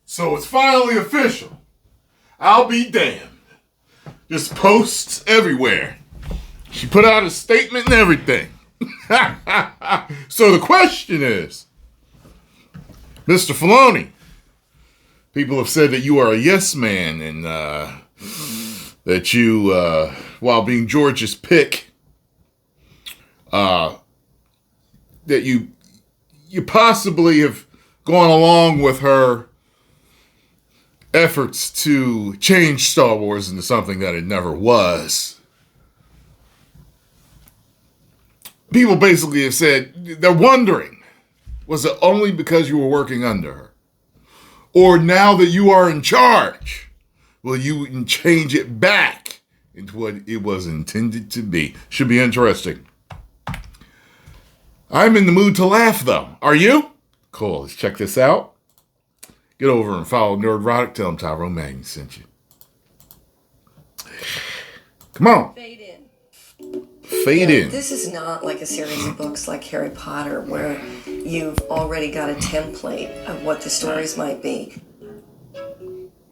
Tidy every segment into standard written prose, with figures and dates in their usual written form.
So it's finally official. I'll be damned. Just posts everywhere. She put out a statement and everything. So the question is, Mr. Filoni, people have said that you are a yes man and that you, while being George's pick, that you possibly have gone along with her efforts to change Star Wars into something that it never was. People basically have said, they're wondering, was it only because you were working under her? Or now that you are in charge, will you change it back into what it was intended to be? Should be interesting. I'm in the mood to laugh, though. Are you? Cool. Let's check this out. Get over and follow Nerdrotic. Tell them Tyrone Magnus sent you. Come on. Fade in. Fade in. This is not like a series of books like Harry Potter where you've already got a template of what the stories might be.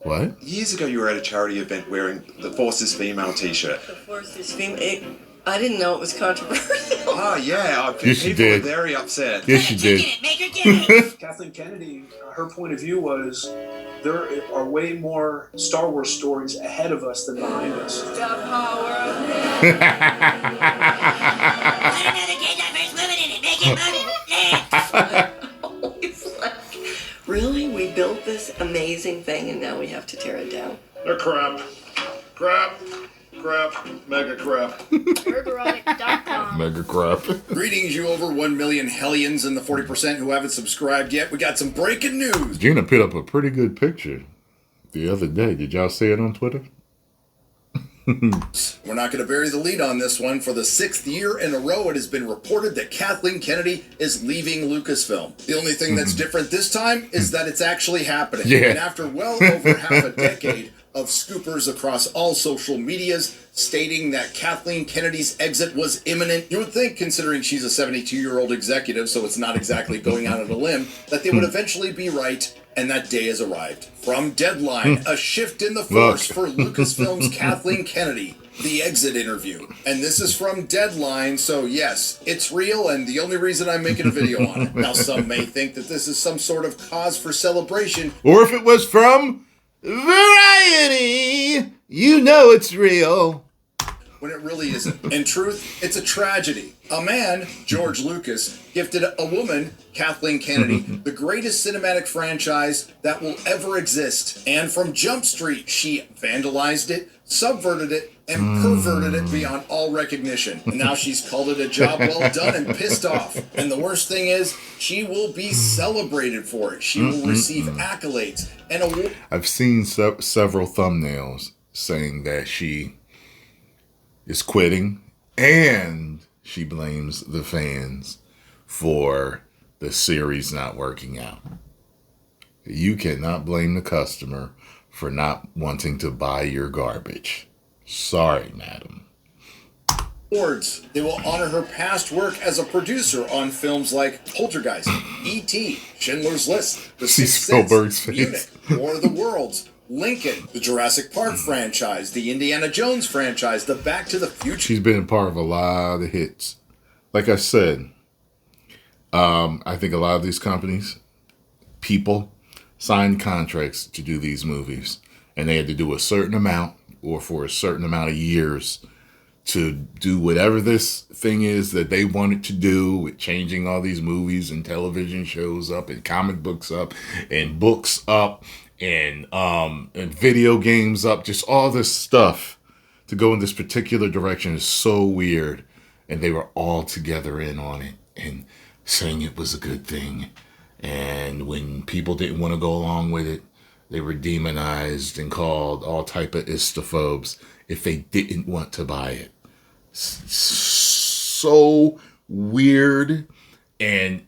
What? Years ago, you were at a charity event wearing the Force is Female t-shirt. The Force is Female. I didn't know it was controversial. Oh, yeah. Yes, you people did. were very upset. Yes, you did. Make her get it. Kathleen Kennedy, her point of view was there are way more Star Wars stories ahead of us than behind us. Put another gay diverse woman in it. Make it money. It's like, really? We built this amazing thing and now we have to tear it down? They're crap. Mega crap. nerdrotic.com. Mega crap. Greetings, you over 1 million hellions and the 40% who haven't subscribed yet. We got some breaking news. Gina put up a pretty good picture the other day. Did y'all see it on Twitter? We're not going to bury the lead on this one. For the 6th year in a row, it has been reported that Kathleen Kennedy is leaving Lucasfilm. The only thing that's different this time is that it's actually happening. Yeah. And after well over half a decade of scoopers across all social medias stating that Kathleen Kennedy's exit was imminent, you would think, considering she's a 72-year-old executive, so it's not exactly going out on a limb, that they would eventually be right, and that day has arrived. From Deadline, a shift in the force for Lucasfilm's Kathleen Kennedy, the exit interview. And this is from Deadline, so yes, it's real, and the only reason I'm making a video on it. Now, some may think that this is some sort of cause for celebration. Or if it was from Variety, you know it's real. When it really isn't. In truth, it's a tragedy. A man, George Lucas, gifted a woman, Kathleen Kennedy, the greatest cinematic franchise that will ever exist. And from Jump Street, she vandalized it, subverted it, and perverted it beyond all recognition. And now she's called it a job well done and pissed off. And the worst thing is, she will be celebrated for it. She will receive accolades and awards. I've seen several thumbnails saying that she is quitting and she blames the fans for the series not working out. You cannot blame the customer for not wanting to buy your garbage. Sorry, madam. Awards. They will honor her past work as a producer on films like Poltergeist, E.T., Schindler's List, The See Sixth Sense, Spielberg's face. Munich, War of the Worlds, Lincoln, the Jurassic Park franchise, the Indiana Jones franchise, the Back to the Future. She's been a part of a lot of hits. Like I said, I think a lot of these companies, people, signed contracts to do these movies. And they had to do a certain amount or for a certain amount of years to do whatever this thing is that they wanted to do with changing all these movies and television shows up and comic books up and books up and video games up. Just all this stuff to go in this particular direction is so weird. And they were all together in on it and saying it was a good thing. And when people didn't want to go along with it, they were demonized and called all type of istophobes if they didn't want to buy it. So weird and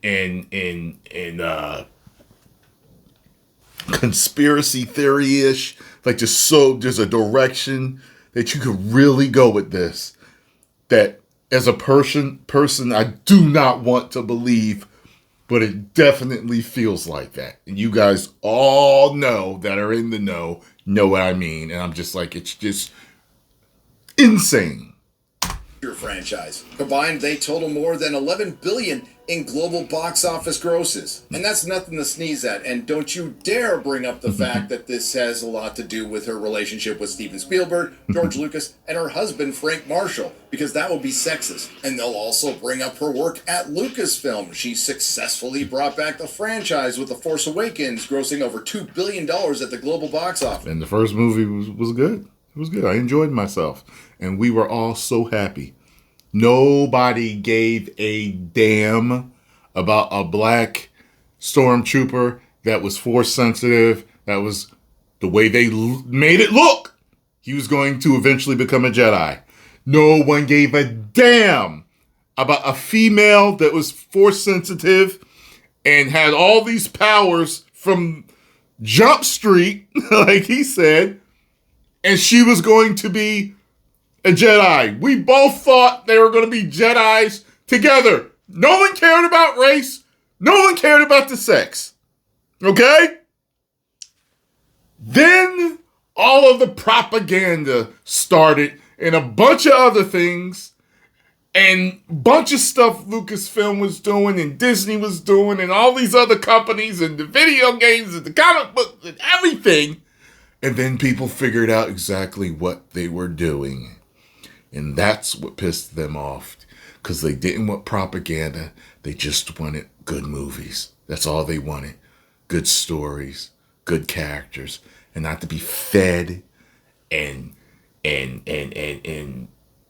conspiracy theory-ish. Like just there's a direction that you could really go with this. That as a person, I do not want to believe but it definitely feels like that. And you guys all know that are in the know what I mean. And I'm just like, it's just insane. Franchise. Combined, they total more than $11 billion in global box office grosses. And that's nothing to sneeze at. And don't you dare bring up the fact that this has a lot to do with her relationship with Steven Spielberg, George Lucas, and her husband, Frank Marshall, because that would be sexist. And they'll also bring up her work at Lucasfilm. She successfully brought back the franchise with The Force Awakens, grossing over $2 billion at the global box office. And the first movie was good. It was good. I enjoyed myself. And we were all so happy. Nobody gave a damn about a black stormtrooper that was force sensitive. That was the way they made it look. He was going to eventually become a Jedi. No one gave a damn about a female that was force sensitive and had all these powers from Jump Street, like he said, and she was going to be a Jedi. We both thought they were going to be Jedis together. No one cared about race. No one cared about the sex. Okay? Then all of the propaganda started and a bunch of other things and a bunch of stuff Lucasfilm was doing and Disney was doing and all these other companies and the video games and the comic books and everything. And then people figured out exactly what they were doing. And that's what pissed them off. Because they didn't want propaganda. They just wanted good movies. That's all they wanted. Good stories. Good characters. And not to be fed and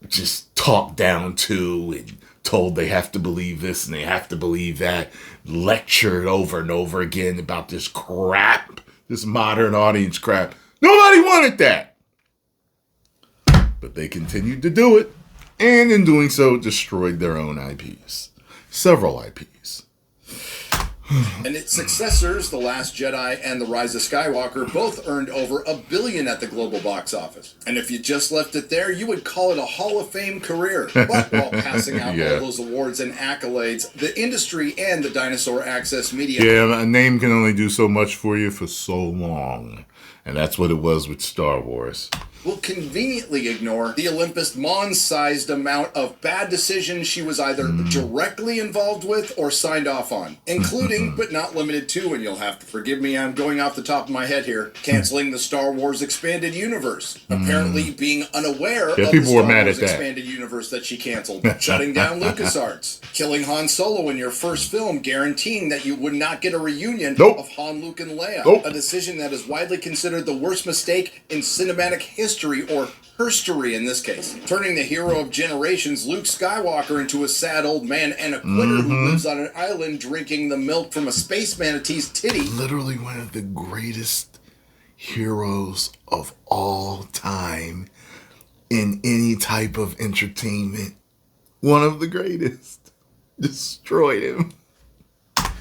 just talked down to and told they have to believe this and they have to believe that. Lectured over and over again about this crap. This modern audience crap. Nobody wanted that. But they continued to do it, and in doing so, destroyed their own IPs. Several IPs. And its successors, The Last Jedi and The Rise of Skywalker, both earned over $1 billion at the global box office. And if you just left it there, you would call it a Hall of Fame career. But while passing out all those awards and accolades, the industry and the Dinosaur Access Media... Yeah, a name can only do so much for you for so long. And that's what it was with Star Wars. Will conveniently ignore the Olympus Mons-sized amount of bad decisions she was either directly involved with or signed off on, including, but not limited to, and you'll have to forgive me, I'm going off the top of my head here, canceling the Star Wars Expanded Universe, apparently being unaware of the Star Wars Expanded Universe that she canceled, shutting down LucasArts, killing Han Solo in your first film, guaranteeing that you would not get a reunion of Han, Luke, and Leia, a decision that is widely considered the worst mistake in cinematic history, or herstory in this case, turning the hero of generations, Luke Skywalker, into a sad old man and a quitter who lives on an island drinking the milk from a space manatee's titty. Literally one of the greatest heroes of all time in any type of entertainment. One of the greatest. Destroyed him.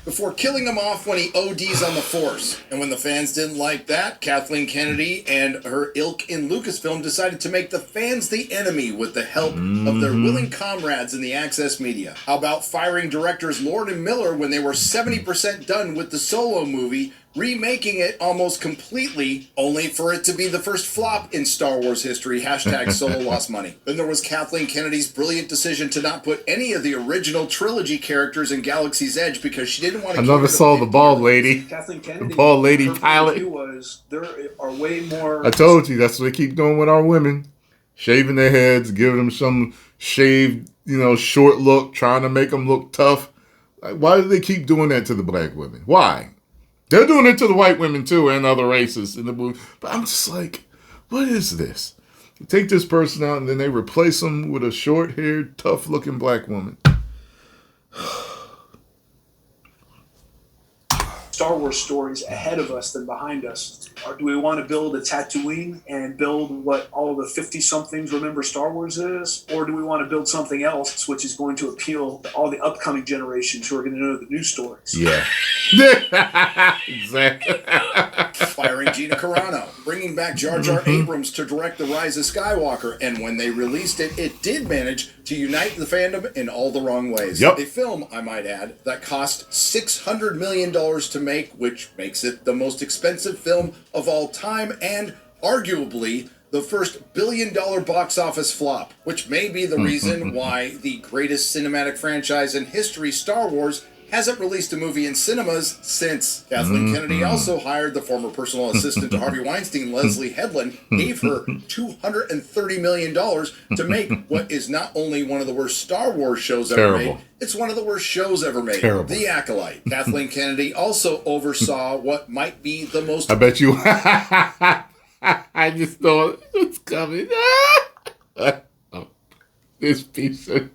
Before killing him off when he ODs on the Force. And when the fans didn't like that, Kathleen Kennedy and her ilk in Lucasfilm decided to make the fans the enemy with the help of their willing comrades in the Access Media. How about firing directors Lord and Miller when they were 70% done with the Solo movie, remaking it almost completely, only for it to be the first flop in Star Wars history, hashtag Solo lost money. Then there was Kathleen Kennedy's brilliant decision to not put any of the original trilogy characters in Galaxy's Edge because she didn't want to... I never saw the bald lady. Kathleen Kennedy, the bald lady pilot. Was, there are way more... I told you, that's what they keep doing with our women. Shaving their heads, giving them some shaved, short look, trying to make them look tough. Like, why do they keep doing that to the black women? Why? They're doing it to the white women, too, and other races in the movie. But I'm just like, what is this? You take this person out, and then they replace them with a short-haired, tough-looking black woman. Star Wars stories ahead of us than behind us. Or do we want to build a Tatooine and build what all the 50-somethings remember Star Wars is? Or do we want to build something else which is going to appeal to all the upcoming generations who are going to know the new stories? Yeah. Exactly. firing Gina Carano, bringing back Jar Jar Abrams to direct The Rise of Skywalker, and when they released it, it did manage to unite the fandom in all the wrong ways. Yep. A film, I might add, that cost $600 million to make, which makes it the most expensive film of all time, and arguably the first billion-dollar box office flop, which may be the reason why the greatest cinematic franchise in history, Star Wars, hasn't released a movie in cinemas since. Kathleen Kennedy also hired the former personal assistant to Harvey Weinstein, Leslie Headland, gave her $230 million to make what is not only one of the worst Star Wars shows ever made, it's one of the worst shows ever made. Terrible. The Acolyte. Kathleen Kennedy also oversaw what might be the most... I bet you... I just thought it was coming. Oh, this piece of...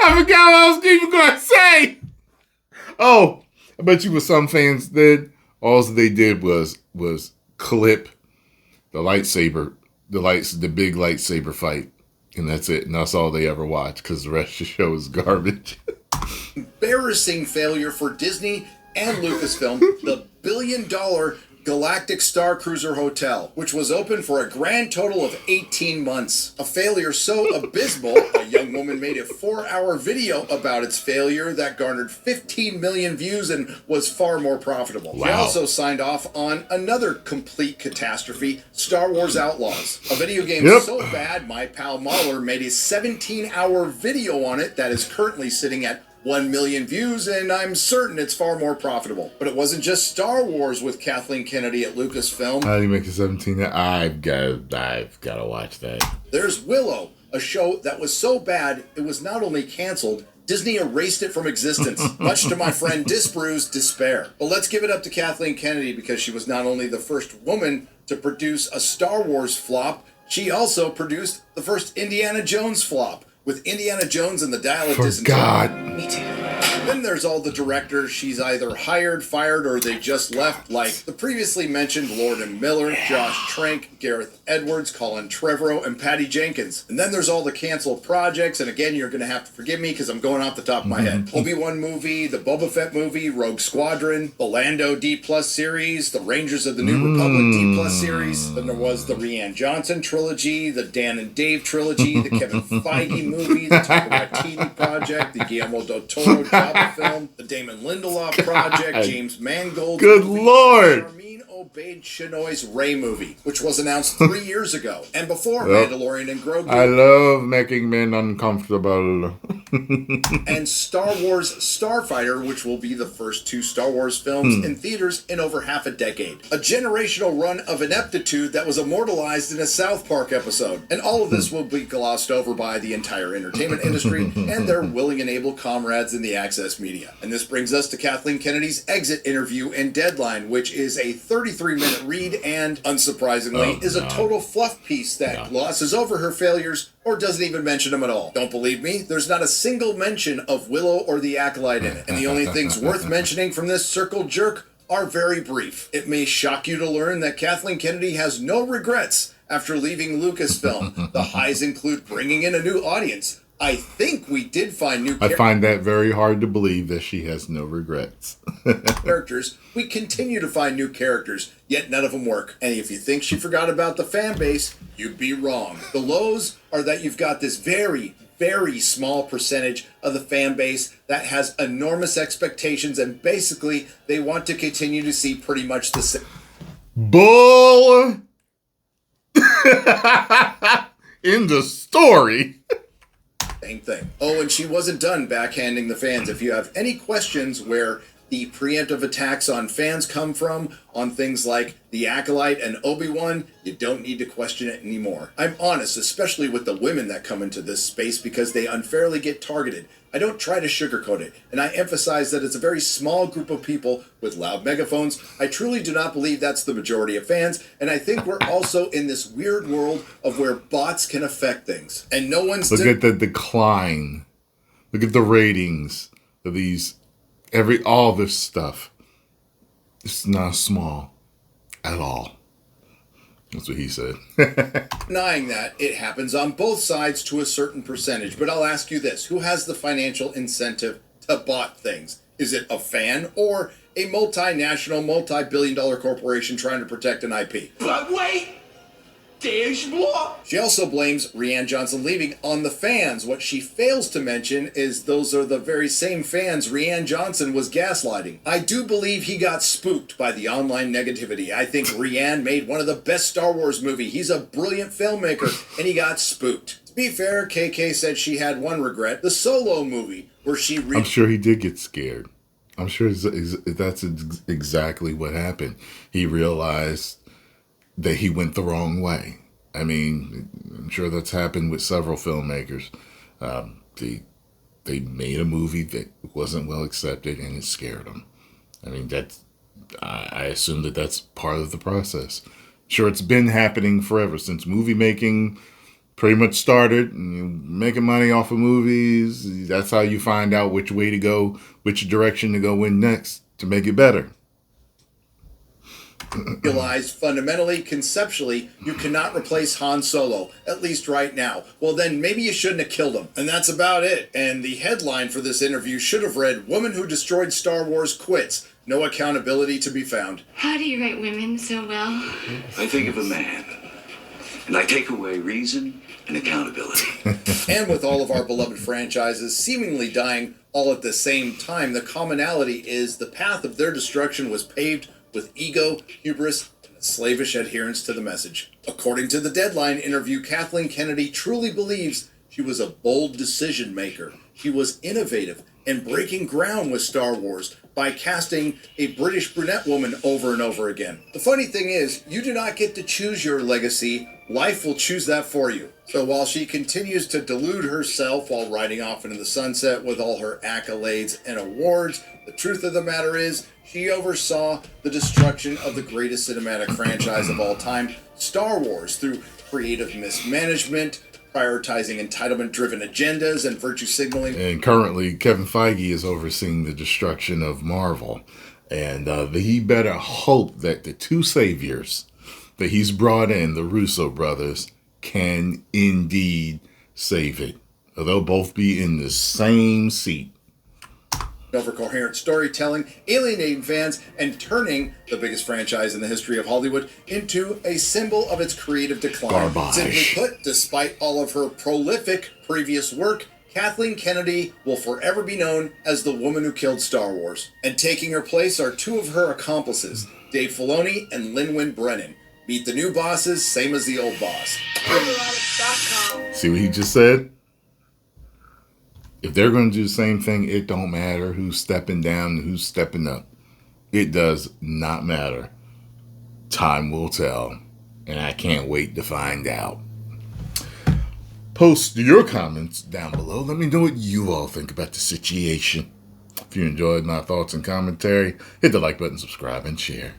I forgot what I was even going to say. Oh, I bet you what some fans did. All they did was clip the lightsaber, the big lightsaber fight, and that's it. And that's all they ever watched because the rest of the show is garbage. Embarrassing failure for Disney and Lucasfilm, the billion-dollar Galactic Star Cruiser Hotel, which was open for a grand total of 18 months. A failure so abysmal, a young woman made a 4-hour video about its failure that garnered 15 million views and was far more profitable. Wow. She also signed off on another complete catastrophe, Star Wars Outlaws, a video game so bad my pal Mahler made a 17-hour video on it that is currently sitting at 1 million views, and I'm certain it's far more profitable. But it wasn't just Star Wars with Kathleen Kennedy at Lucasfilm. How do you make it 17? I've got to watch that. There's Willow, a show that was so bad it was not only canceled, Disney erased it from existence, much to my friend Disbrew's despair. But let's give it up to Kathleen Kennedy because she was not only the first woman to produce a Star Wars flop, she also produced the first Indiana Jones flop, with Indiana Jones and the Dial of Disinterment. God. Me too. Then there's all the directors she's either hired, fired, or they just left, like the previously mentioned Lord and Miller, Josh Trank, Gareth Edwards, Colin Trevorrow, and Patty Jenkins. And then there's all the canceled projects, and again, you're going to have to forgive me because I'm going off the top of my head. Obi-Wan movie, the Boba Fett movie, Rogue Squadron, the Lando D+ series, the Rangers of the New Republic D+ series. Then there was the Rian Johnson trilogy, the Dan and Dave trilogy, the Kevin Feige movie, the Taika Waititi project, the Guillermo del Toro Jabba film, the Damon Lindelof project, James Mangold. Good movie, Lord. Ramin Obeid Chinoy's Rey movie, which was announced 3 years ago, and before Mandalorian and Grogu. I love making men uncomfortable. And Star Wars Starfighter, which will be the first 2 Star Wars films in theaters in over half a decade. A generational run of ineptitude that was immortalized in a South Park episode. And all of this will be glossed over by the entire entertainment industry and their willing and able comrades in the access media. And this brings us to Kathleen Kennedy's exit interview in Deadline, which is a 33-minute read and, unsurprisingly, is a total fluff piece that glosses over her failures or doesn't even mention them at all. Don't believe me? There's not a single mention of Willow or the Acolyte in it. And the only things worth mentioning from this circle jerk are very brief. It may shock you to learn that Kathleen Kennedy has no regrets after leaving Lucasfilm. The highs include bringing in a new audience. I think we did find new I find that very hard to believe that she has no regrets. characters. We continue to find new characters, yet none of them work. And if you think she forgot about the fan base, you'd be wrong. The lows are that you've got this very, very small percentage of the fan base that has enormous expectations, and basically they want to continue to see pretty much the same. Bull in the story. Same thing. Oh, and she wasn't done backhanding the fans. If you have any questions where the preemptive attacks on fans come from, on things like The Acolyte and Obi-Wan, you don't need to question it anymore. I'm honest, especially with the women that come into this space because they unfairly get targeted. I don't try to sugarcoat it, and I emphasize that it's a very small group of people with loud megaphones. I truly do not believe that's the majority of fans, and I think we're also in this weird world of where bots can affect things. And no one's... Look at the decline. Look at the ratings of these, all this stuff. It's not small at all. That's what he said. Denying that, it happens on both sides to a certain percentage. But I'll ask you this. Who has the financial incentive to bought things? Is it a fan or a multinational, multi-billion-dollar corporation trying to protect an IP? But wait, there's more. She also blames Rian Johnson leaving on the fans. What she fails to mention is those are the very same fans Rian Johnson was gaslighting. I do believe he got spooked by the online negativity. I think Rian made one of the best Star Wars movies. He's a brilliant filmmaker, and he got spooked. To be fair, KK said she had one regret, the Solo movie, where she... I'm sure he did get scared. I'm sure that's exactly what happened. He realized that he went the wrong way. I mean, I'm sure that's happened with several filmmakers. They made a movie that wasn't well accepted and it scared them. I mean, I assume that's part of the process. Sure, it's been happening forever since movie making pretty much started. Making money off of movies, that's how you find out which way to go, which direction to go in next to make it better. Realize fundamentally, conceptually, you cannot replace Han Solo, at least right now. Well, then maybe you shouldn't have killed him. And that's about it. And the headline for this interview should have read, "Woman who destroyed Star Wars quits. No accountability to be found." How do you write women so well? I think of a man, and I take away reason and accountability. And with all of our beloved franchises seemingly dying all at the same time, the commonality is the path of their destruction was paved with ego, hubris, and a slavish adherence to the message. According to the Deadline interview, Kathleen Kennedy truly believes she was a bold decision maker. She was innovative and breaking ground with Star Wars by casting a British brunette woman over and over again. The funny thing is, you do not get to choose your legacy. Life will choose that for you. So while she continues to delude herself while riding off into the sunset with all her accolades and awards, the truth of the matter is, she oversaw the destruction of the greatest cinematic franchise of all time, Star Wars, through creative mismanagement, prioritizing entitlement-driven agendas, and virtue signaling. And currently, Kevin Feige is overseeing the destruction of Marvel. And he better hope that the two saviors that he's brought in, the Russo brothers, can indeed save it. They'll both be in the same seat. Over coherent storytelling, alienating fans, and turning the biggest franchise in the history of Hollywood into a symbol of its creative decline. Garbage. Simply put, despite all of her prolific previous work, Kathleen Kennedy will forever be known as the woman who killed Star Wars. And taking her place are two of her accomplices, Dave Filoni and Lin-Win Brennan. Meet the new bosses, same as the old boss. See what he just said? If they're going to do the same thing, it don't matter who's stepping down and who's stepping up. It does not matter. Time will tell. And I can't wait to find out. Post your comments down below. Let me know what you all think about the situation. If you enjoyed my thoughts and commentary, hit the like button, subscribe, and share.